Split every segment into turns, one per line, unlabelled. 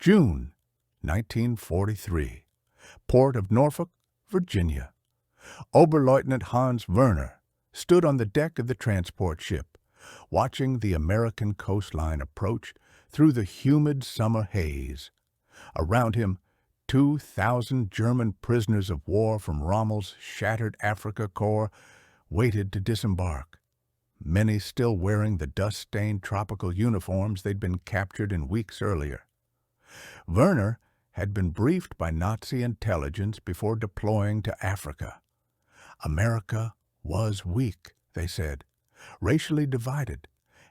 June 1943, port of Norfolk, Virginia. Oberleutnant Hans Werner stood on the deck of the transport ship, watching the American coastline approach through the humid summer haze. Around him, 2,000 German prisoners of war from Rommel's shattered Afrika Korps waited to disembark, many still wearing the dust-stained tropical uniforms they'd been captured in weeks earlier. Werner had been briefed by Nazi intelligence before deploying to Africa. America was weak, they said, racially divided,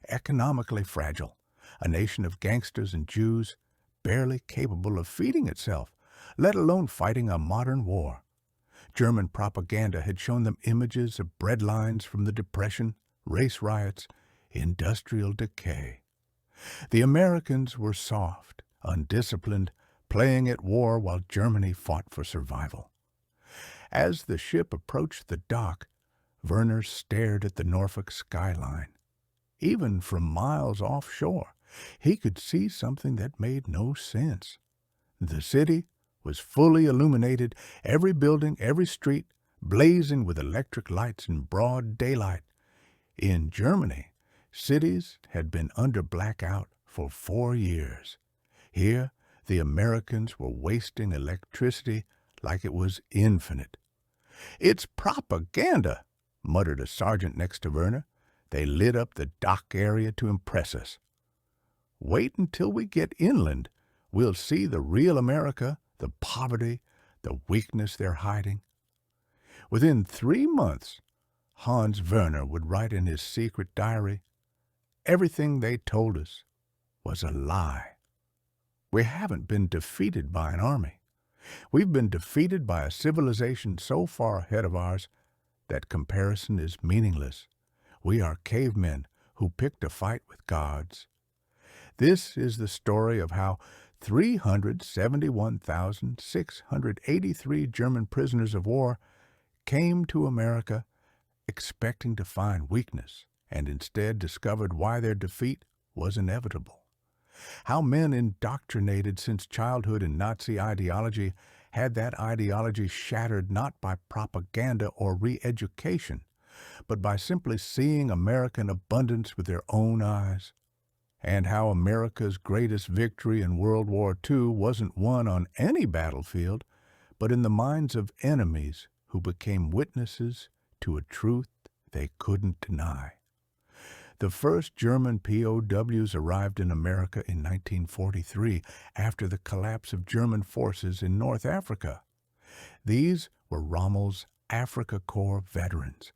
economically fragile, a nation of gangsters and Jews barely capable of feeding itself, let alone fighting a modern war. German propaganda had shown them images of breadlines from the Depression, race riots, industrial decay. The Americans were soft, undisciplined, playing at war while Germany fought for survival. As the ship approached the dock, Werner stared at the Norfolk skyline. Even from miles offshore, he could see something that made no sense. The city was fully illuminated, every building, every street, blazing with electric lights in broad daylight. In Germany, cities had been under blackout for 4 years. Here, the Americans were wasting electricity like it was infinite. "It's propaganda," muttered a sergeant next to Werner. "They lit up the dock area to impress us." "Wait until we get inland. We'll see the real America, the poverty, the weakness they're hiding." Within 3 months, Hans Werner would write in his secret diary, "Everything they told us was a lie. We haven't been defeated by an army. We've been defeated by a civilization so far ahead of ours that comparison is meaningless. We are cavemen who picked a fight with gods." This is the story of how 371,683 German prisoners of war came to America expecting to find weakness and instead discovered why their defeat was inevitable. How men indoctrinated since childhood in Nazi ideology had that ideology shattered not by propaganda or re-education, but by simply seeing American abundance with their own eyes. And how America's greatest victory in World War II wasn't won on any battlefield, but in the minds of enemies who became witnesses to a truth they couldn't deny. The first German POWs arrived in America in 1943 after the collapse of German forces in North Africa. These were Rommel's Afrika Korps veterans,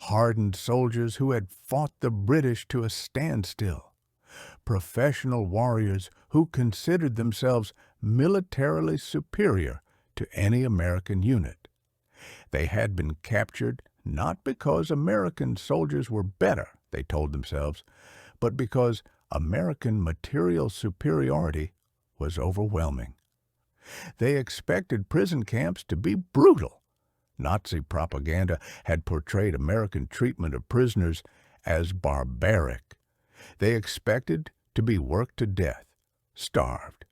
hardened soldiers who had fought the British to a standstill, professional warriors who considered themselves militarily superior to any American unit. They had been captured not because American soldiers were better, they told themselves, but because American material superiority was overwhelming. They expected prison camps to be brutal. Nazi propaganda had portrayed American treatment of prisoners as barbaric. They expected to be worked to death, starved,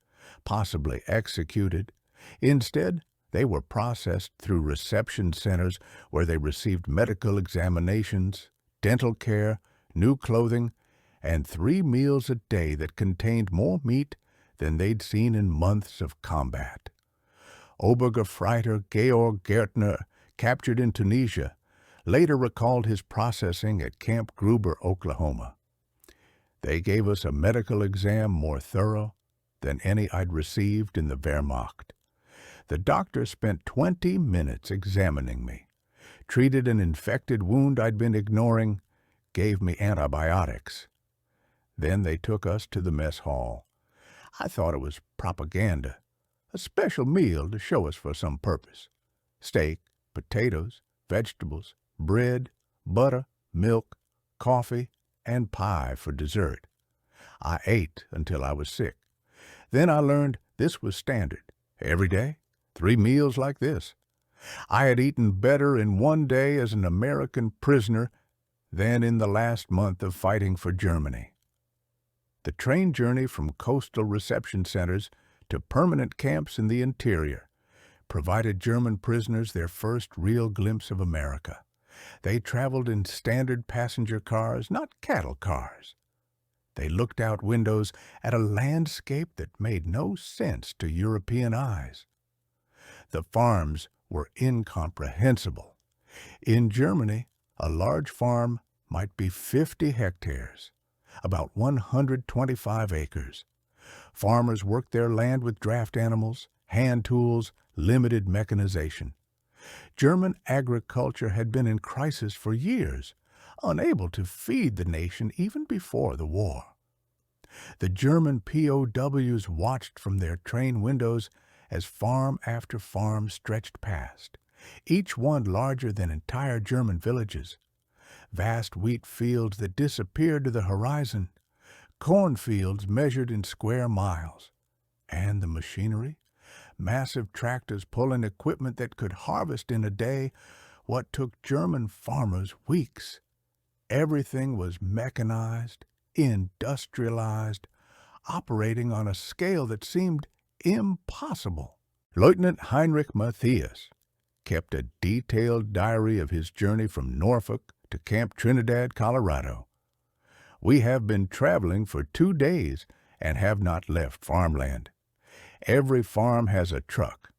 possibly executed. Instead, they were processed through reception centers where they received medical examinations, dental care, new clothing, and 3 meals a day that contained more meat than they'd seen in months of combat. Obergefreiter Georg Gärtner, captured in Tunisia, later recalled his processing at Camp Gruber, Oklahoma. "They gave us a medical exam more thorough than any I'd received in the Wehrmacht. The doctor spent 20 minutes examining me, treated an infected wound I'd been ignoring, gave me antibiotics. Then they took us to the mess hall. I thought it was propaganda, a special meal to show us for some purpose. Steak, potatoes, vegetables, bread, butter, milk, coffee, and pie for dessert. I ate until I was sick. Then I learned this was standard. Every day, 3 meals like this. I had eaten better in 1 day as an American prisoner than in the last month of fighting for Germany." The train journey from coastal reception centers to permanent camps in the interior, provided German prisoners their first real glimpse of America. They traveled in standard passenger cars, not cattle cars. They looked out windows at a landscape that made no sense to European eyes. The farms were incomprehensible. In Germany, a large farm might be 50 hectares, about 125 acres. Farmers worked their land with draft animals, hand tools, limited mechanization. German agriculture had been in crisis for years, unable to feed the nation even before the war. The German POWs watched from their train windows as farm after farm stretched past, each one larger than entire German villages. Vast wheat fields that disappeared to the horizon, cornfields measured in square miles. And the machinery? Massive tractors pulling equipment that could harvest in a day what took German farmers weeks. Everything was mechanized, industrialized, operating on a scale that seemed impossible. Lieutenant Heinrich Matthias kept a detailed diary of his journey from Norfolk to Camp Trinidad, Colorado. We have been traveling for 2 days and have not left farmland. Every farm has a truck,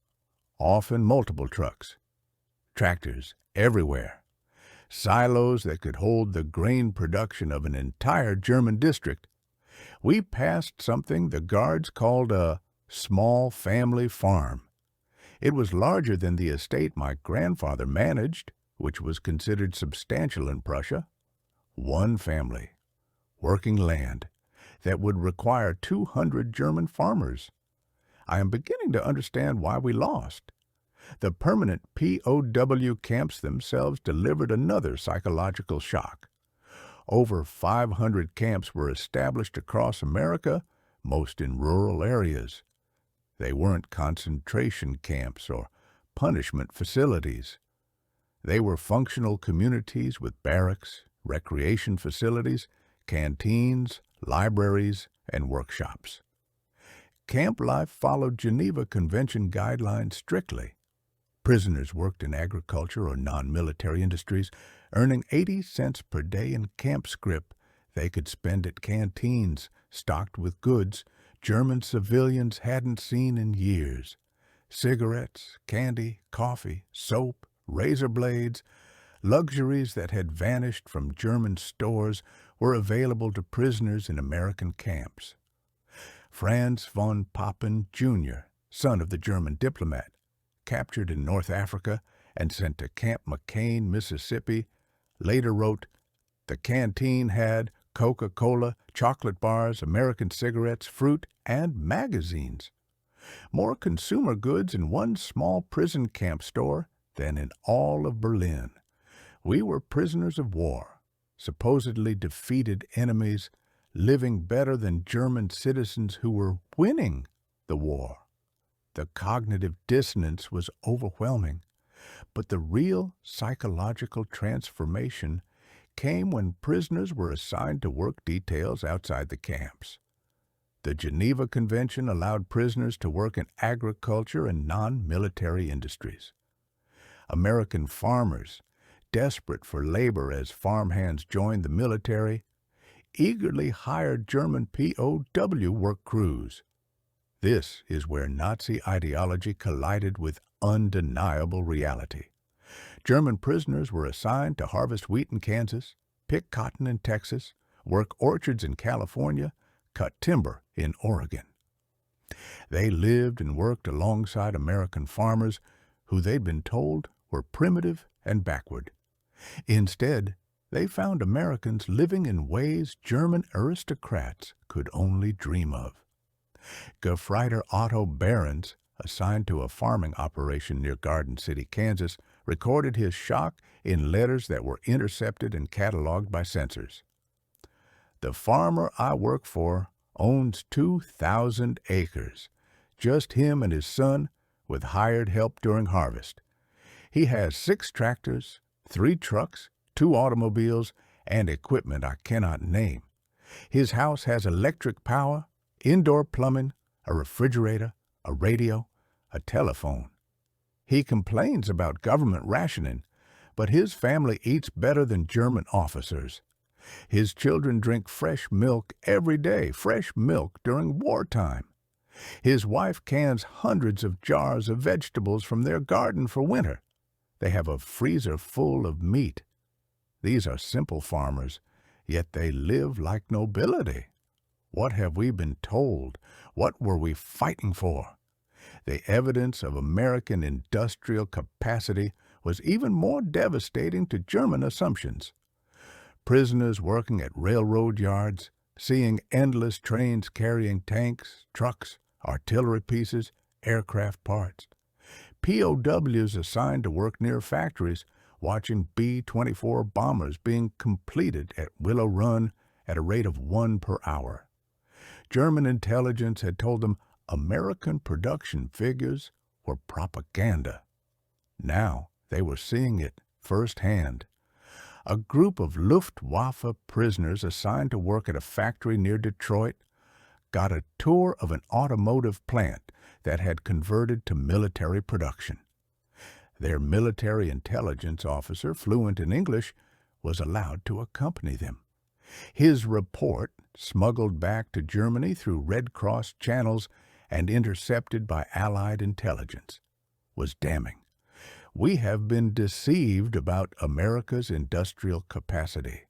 often multiple trucks, tractors everywhere, silos that could hold the grain production of an entire German district. We passed something the guards called a small family farm. It was larger than the estate my grandfather managed, which was considered substantial in Prussia. One family, working land, that would require 200 German farmers. I am beginning to understand why we lost. The permanent POW camps themselves delivered another psychological shock. Over 500 camps were established across America, most in rural areas. They weren't concentration camps or punishment facilities. They were functional communities with barracks, recreation facilities, canteens, libraries, and workshops. Camp life followed Geneva Convention guidelines strictly. Prisoners worked in agriculture or non-military industries, earning 80 cents per day in camp scrip they could spend at canteens stocked with goods German civilians hadn't seen in years. Cigarettes, candy, coffee, soap, razor blades, luxuries that had vanished from German stores were available to prisoners in American camps. Franz von Papen, Jr., son of the German diplomat, captured in North Africa and sent to Camp McCain, Mississippi, later wrote, "The canteen had Coca-Cola, chocolate bars, American cigarettes, fruit, and magazines. More consumer goods in one small prison camp store than in all of Berlin. We were prisoners of war, supposedly defeated enemies, living better than German citizens who were winning the war." The cognitive dissonance was overwhelming, but the real psychological transformation came when prisoners were assigned to work details outside the camps. The Geneva Convention allowed prisoners to work in agriculture and non-military industries. American farmers, desperate for labor as farmhands joined the military, eagerly hired German POW work crews. This is where Nazi ideology collided with undeniable reality. German prisoners were assigned to harvest wheat in Kansas, pick cotton in Texas, work orchards in California, cut timber in Oregon. They lived and worked alongside American farmers who they'd been told were primitive and backward. Instead, they found Americans living in ways German aristocrats could only dream of. Gefreiter Otto Behrens, assigned to a farming operation near Garden City, Kansas, recorded his shock in letters that were intercepted and cataloged by censors. "The farmer I work for owns 2,000 acres, just him and his son, with hired help during harvest. He has 6 tractors, 3 trucks, 2 automobiles, and equipment I cannot name. His house has electric power, indoor plumbing, a refrigerator, a radio, a telephone. He complains about government rationing, but his family eats better than German officers. His children drink fresh milk every day, fresh milk during wartime. His wife cans hundreds of jars of vegetables from their garden for winter. They have a freezer full of meat. These are simple farmers, yet they live like nobility. What have we been told? What were we fighting for? The evidence of American industrial capacity was even more devastating to German assumptions. Prisoners working at railroad yards, seeing endless trains carrying tanks, trucks, artillery pieces, aircraft parts. POWs assigned to work near factories, watching B-24 bombers being completed at Willow Run at a rate of 1 per hour. German intelligence had told them American production figures were propaganda. Now they were seeing it firsthand. A group of Luftwaffe prisoners assigned to work at a factory near Detroit got a tour of an automotive plant that had converted to military production. Their military intelligence officer, fluent in English, was allowed to accompany them. His report, smuggled back to Germany through Red Cross channels and intercepted by Allied intelligence, was damning. We have been deceived about America's industrial capacity.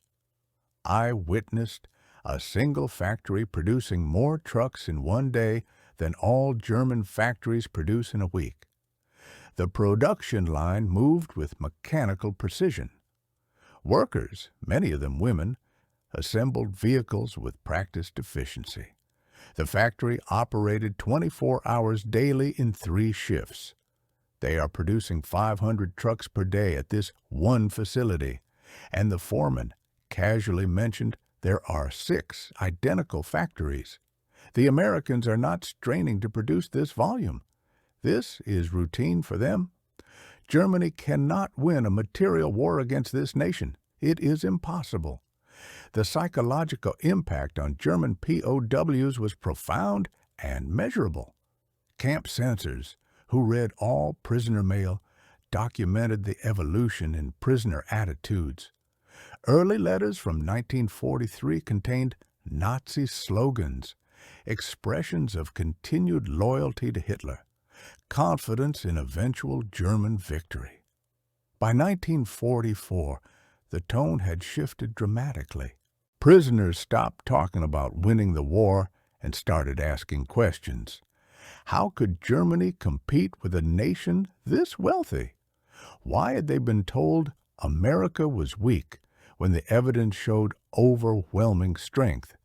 I witnessed a single factory producing more trucks in one day than all German factories produce in a week. The production line moved with mechanical precision. Workers, many of them women, assembled vehicles with practiced efficiency. The factory operated 24 hours daily in 3 shifts. They are producing 500 trucks per day at this one facility, and the foreman casually mentioned there are 6 identical factories. The Americans are not straining to produce this volume. This is routine for them. Germany cannot win a material war against this nation. It is impossible. The psychological impact on German POWs was profound and measurable. Camp censors, who read all prisoner mail, documented the evolution in prisoner attitudes. Early letters from 1943 contained Nazi slogans, expressions of continued loyalty to Hitler, confidence in eventual German victory. By 1944, the tone had shifted dramatically. Prisoners stopped talking about winning the war and started asking questions. How could Germany compete with a nation this wealthy? Why had they been told America was weak when the evidence showed overwhelming strength?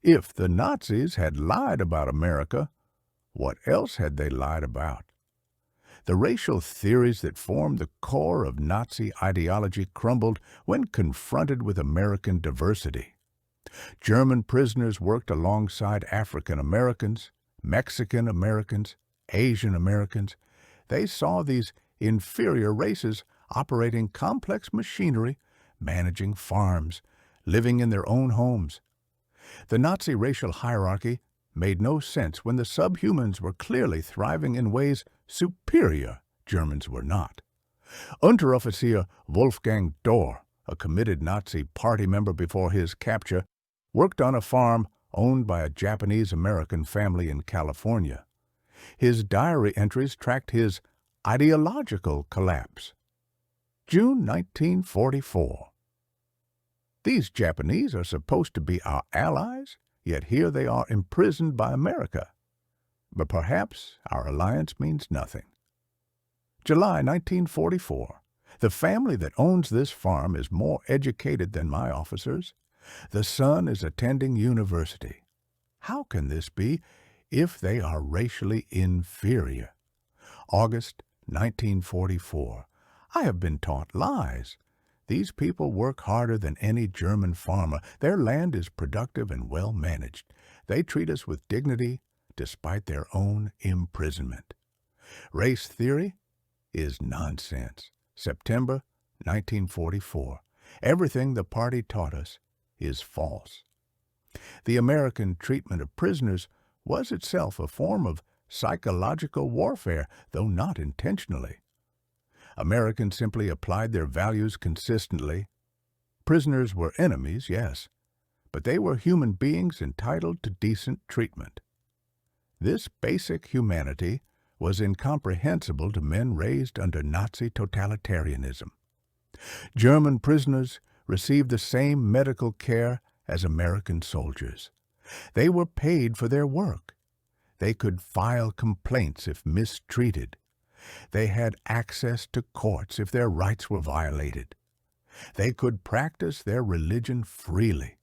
If the Nazis had lied about America, what else had they lied about? The racial theories that formed the core of Nazi ideology crumbled when confronted with American diversity. German prisoners worked alongside African Americans, Mexican Americans, Asian Americans. They saw these inferior races operating complex machinery, managing farms, living in their own homes. The Nazi racial hierarchy made no sense when the subhumans were clearly thriving in ways superior Germans were not. Unteroffizier Wolfgang Dohr, a committed Nazi party member before his capture, worked on a farm owned by a Japanese-American family in California. His diary entries tracked his ideological collapse. June 1944. These Japanese are supposed to be our allies, yet here they are imprisoned by America. But perhaps our alliance means nothing. July 1944. The family that owns this farm is more educated than my officers. The son is attending university. How can this be if they are racially inferior? August 1944. I have been taught lies. These people work harder than any German farmer. Their land is productive and well managed. They treat us with dignity despite their own imprisonment. Race theory is nonsense. September 1944. Everything the party taught us is false. The American treatment of prisoners was itself a form of psychological warfare, though not intentionally. Americans simply applied their values consistently. Prisoners were enemies, yes, but they were human beings entitled to decent treatment. This basic humanity was incomprehensible to men raised under Nazi totalitarianism. German prisoners received the same medical care as American soldiers. They were paid for their work. They could file complaints if mistreated. They had access to courts if their rights were violated. They could practice their religion freely.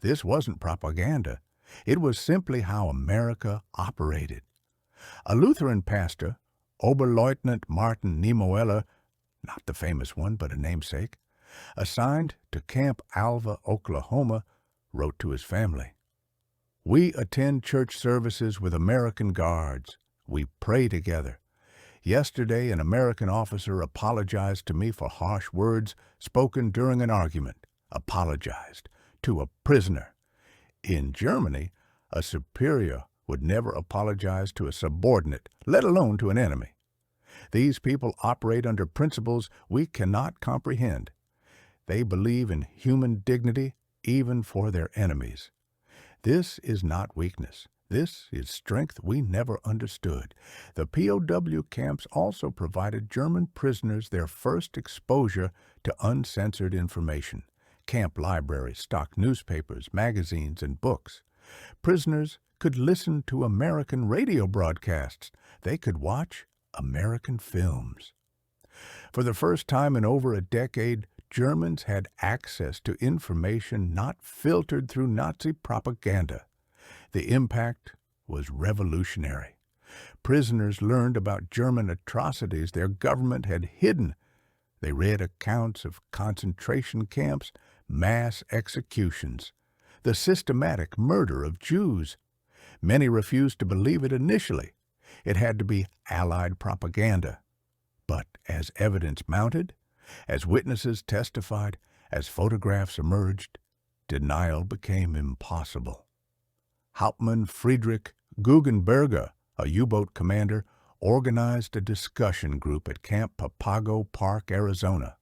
This wasn't propaganda. It was simply how America operated. A Lutheran pastor, Oberleutnant Martin Niemöller, not the famous one but a namesake, assigned to Camp Alva, Oklahoma, wrote to his family, "We attend church services with American guards. We pray together. Yesterday, an American officer apologized to me for harsh words spoken during an argument. Apologized to a prisoner. In Germany, a superior would never apologize to a subordinate, let alone to an enemy. These people operate under principles we cannot comprehend. They believe in human dignity even for their enemies. This is not weakness. This is strength we never understood." The POW camps also provided German prisoners their first exposure to uncensored information. Camp libraries stocked newspapers, magazines, and books. Prisoners could listen to American radio broadcasts. They could watch American films. For the first time in over a decade, Germans had access to information not filtered through Nazi propaganda. The impact was revolutionary. Prisoners learned about German atrocities their government had hidden. They read accounts of concentration camps, mass executions, the systematic murder of Jews. Many refused to believe it initially. It had to be Allied propaganda. But as evidence mounted, as witnesses testified, as photographs emerged, denial became impossible. Hauptmann Friedrich Guggenberger, a U-boat commander, organized a discussion group at Camp Papago Park, Arizona.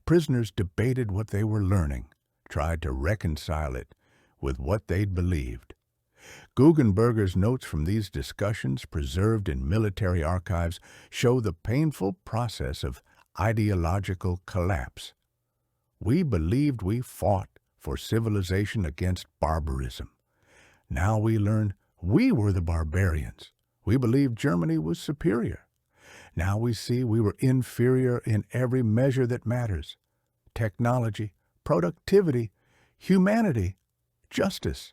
Prisoners debated what they were learning, tried to reconcile it with what they'd believed. Guggenberger's notes from these discussions, preserved in military archives, show the painful process of ideological collapse. We believed we fought for civilization against barbarism. Now we learn we were the barbarians. We believed Germany was superior. Now we see we were inferior in every measure that matters: technology, productivity, humanity, justice.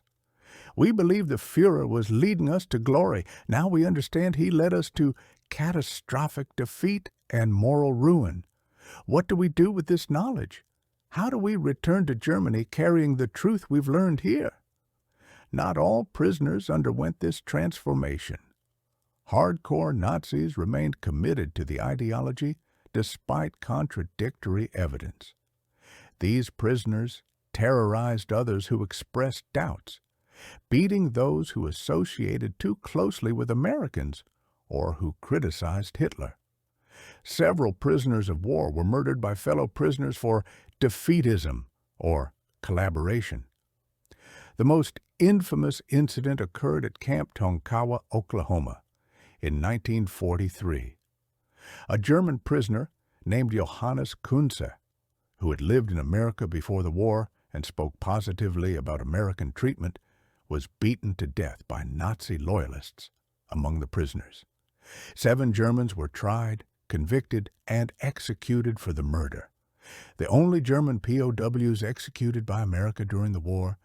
We believed the Führer was leading us to glory. Now we understand he led us to catastrophic defeat and moral ruin. What do we do with this knowledge? How do we return to Germany carrying the truth we've learned here? Not all prisoners underwent this transformation. Hardcore Nazis remained committed to the ideology despite contradictory evidence. These prisoners terrorized others who expressed doubts, beating those who associated too closely with Americans or who criticized Hitler. Several prisoners of war were murdered by fellow prisoners for defeatism or collaboration. The most infamous incident occurred at Camp Tonkawa, Oklahoma, in 1943. A German prisoner named Johannes Kunze, who had lived in America before the war and spoke positively about American treatment, was beaten to death by Nazi loyalists among the prisoners. 7 Germans were tried, convicted, and executed for the murder. The only German POWs executed by America during the war,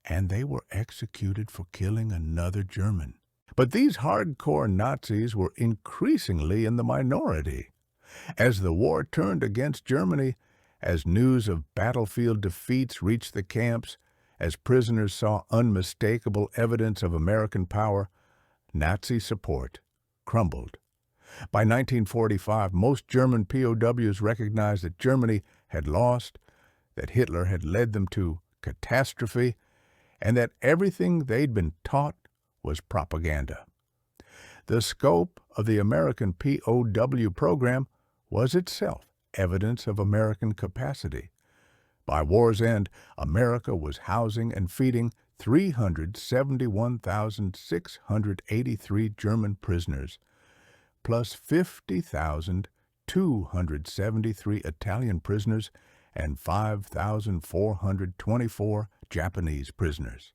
and they were executed for killing another German. But these hardcore Nazis were increasingly in the minority. As the war turned against Germany, as news of battlefield defeats reached the camps, as prisoners saw unmistakable evidence of American power, Nazi support crumbled. By 1945, most German POWs recognized that Germany had lost, that Hitler had led them to catastrophe, and that everything they'd been taught was propaganda. The scope of the American POW program was itself evidence of American capacity. By war's end, America was housing and feeding 371,683 German prisoners, plus 50,273 Italian prisoners and 5,424 Japanese prisoners.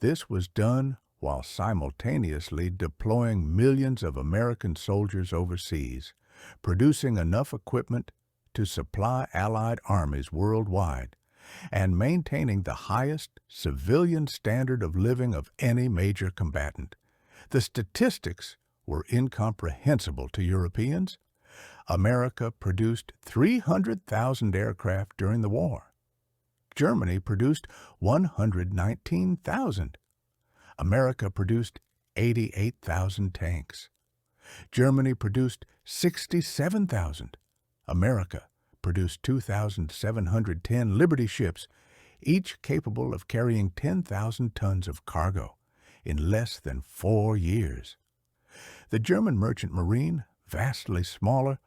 This was done while simultaneously deploying millions of American soldiers overseas, producing enough equipment to supply Allied armies worldwide, and maintaining the highest civilian standard of living of any major combatant. The statistics were incomprehensible to Europeans. America produced 300,000 aircraft during the war. Germany produced 119,000. America produced 88,000 tanks. Germany produced 67,000. America produced 2,710 Liberty ships, each capable of carrying 10,000 tons of cargo in less than 4 years. The German merchant marine, vastly smaller,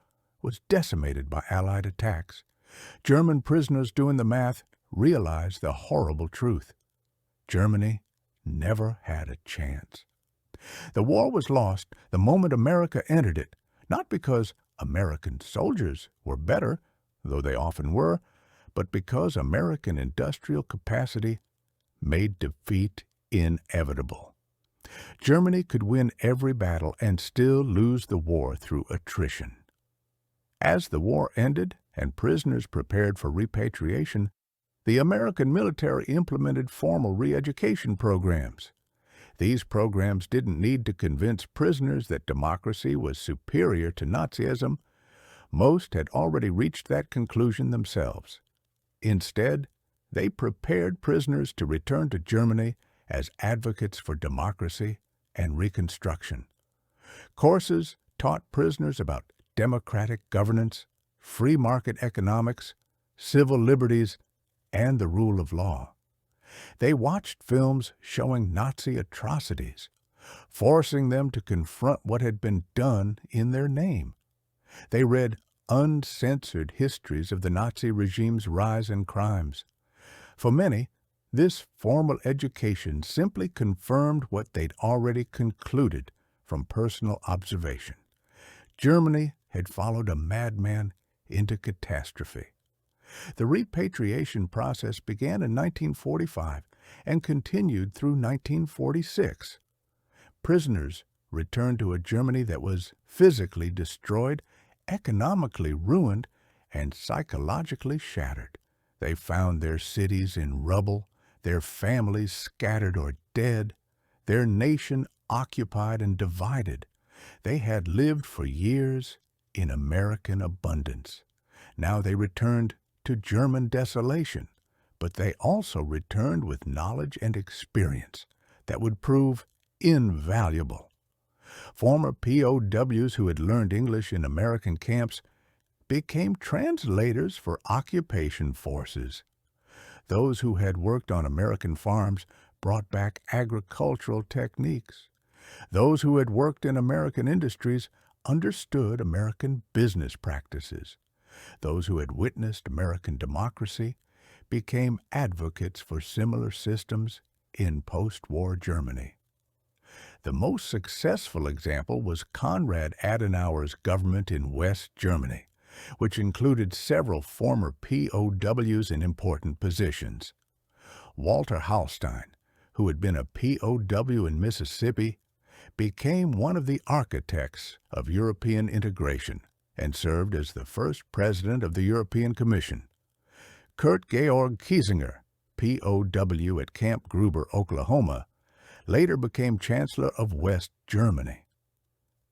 was decimated by Allied attacks. German prisoners doing the math realized the horrible truth. Germany never had a chance. The war was lost the moment America entered it, not because American soldiers were better, though they often were, but because American industrial capacity made defeat inevitable. Germany could win every battle and still lose the war through attrition. As the war ended and prisoners prepared for repatriation, the American military implemented formal re-education programs. These programs didn't need to convince prisoners that democracy was superior to Nazism. Most had already reached that conclusion themselves. Instead, they prepared prisoners to return to Germany as advocates for democracy and reconstruction. Courses taught prisoners about democratic governance, free market economics, civil liberties, and the rule of law. They watched films showing Nazi atrocities, forcing them to confront what had been done in their name. They read uncensored histories of the Nazi regime's rise and crimes. For many, this formal education simply confirmed what they'd already concluded from personal observation. Germany had followed a madman into catastrophe. The repatriation process began in 1945 and continued through 1946. Prisoners returned to a Germany that was physically destroyed, economically ruined, and psychologically shattered. They found their cities in rubble, their families scattered or dead, their nation occupied and divided. They had lived for years in American abundance. Now they returned to German desolation, but they also returned with knowledge and experience that would prove invaluable. Former POWs who had learned English in American camps became translators for occupation forces. Those who had worked on American farms brought back agricultural techniques. Those who had worked in American industries understood American business practices. Those who had witnessed American democracy became advocates for similar systems in post-war Germany. The most successful example was Konrad Adenauer's government in West Germany, which included several former POWs in important positions. Walter Hallstein, who had been a POW in Mississippi, became one of the architects of European integration and served as the first president of the European Commission. Kurt Georg Kiesinger, POW at Camp Gruber, Oklahoma, later became Chancellor of West Germany.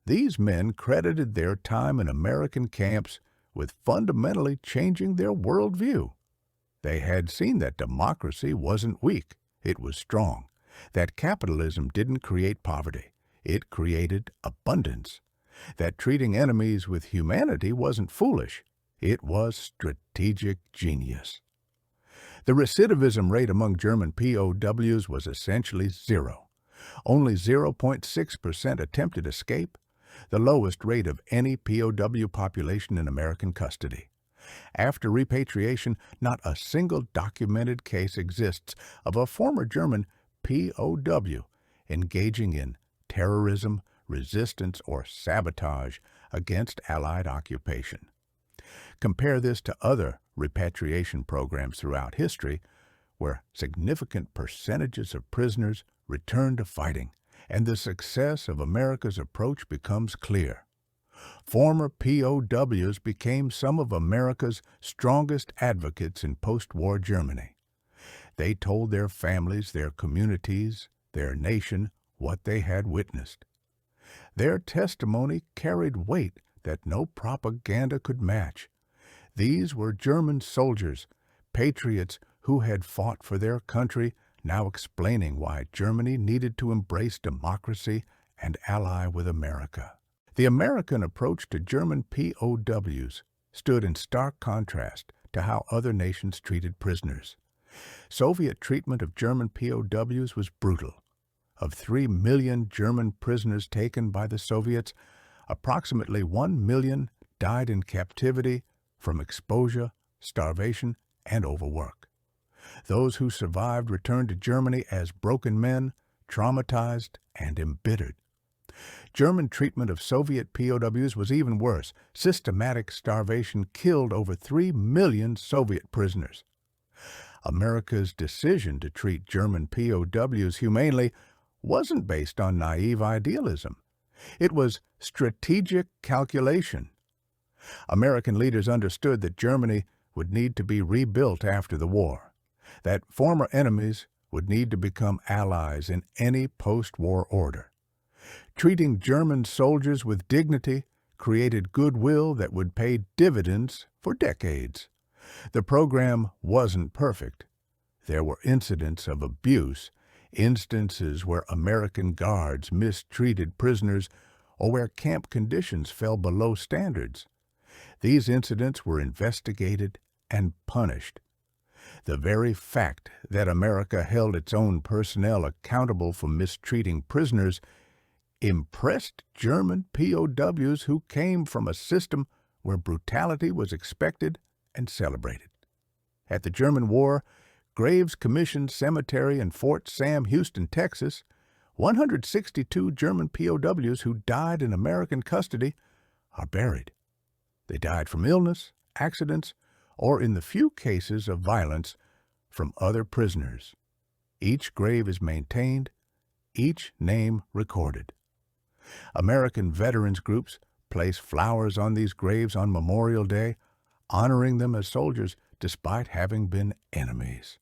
These men credited their time in American camps with fundamentally changing their worldview. They had seen that democracy wasn't weak, it was strong, that capitalism didn't create poverty, it created abundance, that treating enemies with humanity wasn't foolish, it was strategic genius. The recidivism rate among German POWs was essentially zero. Only 0.6% attempted escape, the lowest rate of any POW population in American custody. After repatriation, not a single documented case exists of a former German POW engaging in terrorism, resistance, or sabotage against Allied occupation. Compare this to other repatriation programs throughout history, where significant percentages of prisoners return to fighting, and the success of America's approach becomes clear. Former POWs became some of America's strongest advocates in post-war Germany. They told their families, their communities, their nation what they had witnessed. Their testimony carried weight that no propaganda could match. These were German soldiers, patriots who had fought for their country, now explaining why Germany needed to embrace democracy and ally with America. The American approach to German POWs stood in stark contrast to how other nations treated prisoners. Soviet treatment of German POWs was brutal. Of 3 million German prisoners taken by the Soviets, approximately 1 million died in captivity from exposure, starvation, and overwork. Those who survived returned to Germany as broken men, traumatized, and embittered. German treatment of Soviet POWs was even worse. Systematic starvation killed over 3 million Soviet prisoners. America's decision to treat German POWs humanely wasn't based on naive idealism. It was strategic calculation. American leaders understood that Germany would need to be rebuilt after the war, that former enemies would need to become allies in any post-war order. Treating German soldiers with dignity created goodwill that would pay dividends for decades. The program wasn't perfect. There were incidents of abuse, instances where American guards mistreated prisoners or where camp conditions fell below standards. These incidents were investigated and punished. The very fact that America held its own personnel accountable for mistreating prisoners impressed German POWs who came from a system where brutality was expected and celebrated. At the German War, Graves Commission Cemetery in Fort Sam, Houston, Texas, 162 German POWs who died in American custody are buried. They died from illness, accidents, or in the few cases of violence, from other prisoners. Each grave is maintained, each name recorded. American veterans groups place flowers on these graves on Memorial Day, honoring them as soldiers despite having been enemies.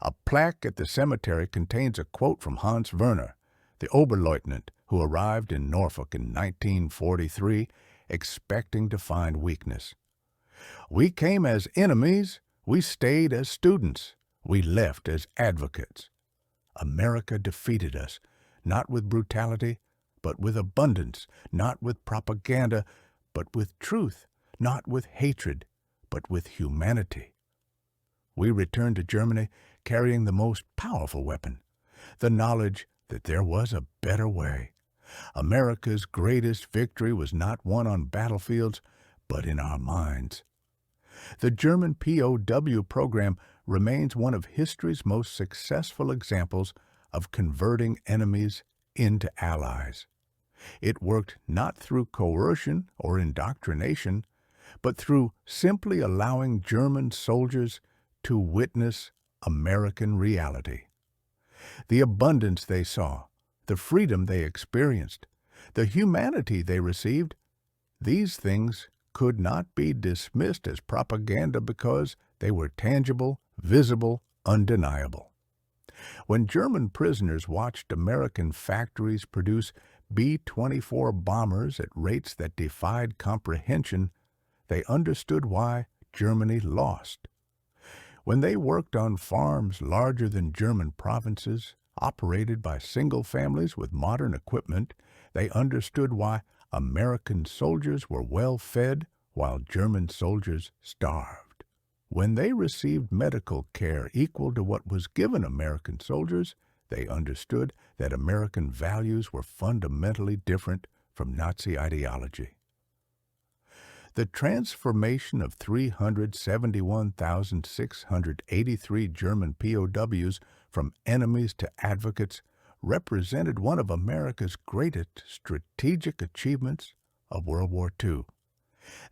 A plaque at the cemetery contains a quote from Hans Werner, the Oberleutnant who arrived in Norfolk in 1943, expecting to find weakness. "We came as enemies, we stayed as students, we left as advocates. America defeated us, not with brutality, but with abundance, not with propaganda, but with truth, not with hatred, but with humanity." We returned to Germany carrying the most powerful weapon, the knowledge that there was a better way. America's greatest victory was not won on battlefields, but in our minds. The German POW program remains one of history's most successful examples of converting enemies into allies. It worked not through coercion or indoctrination, but through simply allowing German soldiers to witness American reality. The abundance they saw, the freedom they experienced, the humanity they received, these things could not be dismissed as propaganda because they were tangible, visible, undeniable. When German prisoners watched American factories produce B-24 bombers at rates that defied comprehension, they understood why Germany lost. When they worked on farms larger than German provinces, operated by single families with modern equipment, they understood why American soldiers were well fed while German soldiers starved. When they received medical care equal to what was given American soldiers, They understood that American values were fundamentally different from Nazi ideology. The transformation of 371,683 German POWs from enemies to advocates represented one of America's greatest strategic achievements of World War II.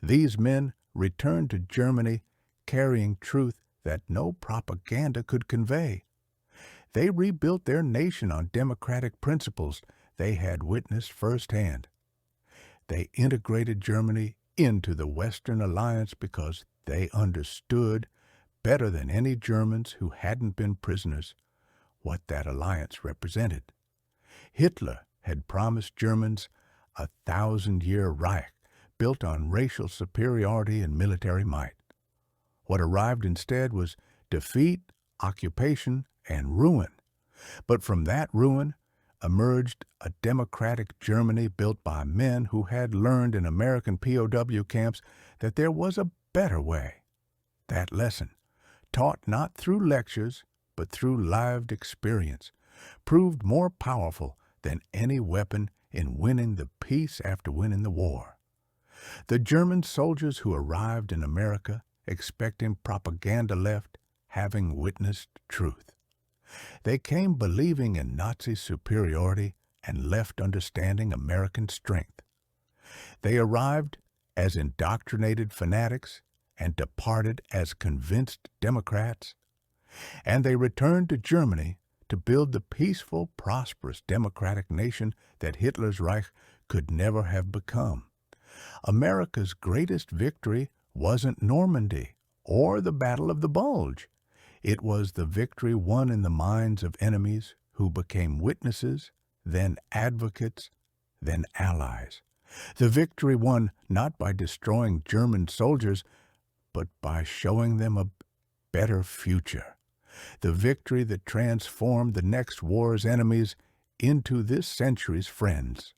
These men returned to Germany carrying truth that no propaganda could convey. They rebuilt their nation on democratic principles they had witnessed firsthand. They integrated Germany into the Western Alliance because they understood, better than any Germans who hadn't been prisoners, what that alliance represented. Hitler had promised Germans a 1,000-year Reich built on racial superiority and military might. What arrived instead was defeat, occupation, and ruin. But from that ruin emerged a democratic Germany built by men who had learned in American POW camps that there was a better way. That lesson, taught not through lectures but through lived experience, proved more powerful than any weapon in winning the peace after winning the war. The German soldiers who arrived in America expecting propaganda left, having witnessed truth. They came believing in Nazi superiority and left understanding American strength. They arrived as indoctrinated fanatics and departed as convinced Democrats. And they returned to Germany to build the peaceful, prosperous, democratic nation that Hitler's Reich could never have become. America's greatest victory wasn't Normandy or the Battle of the Bulge. It was the victory won in the minds of enemies who became witnesses, then advocates, then allies. The victory won not by destroying German soldiers, but by showing them a better future. The victory that transformed the next war's enemies into this century's friends.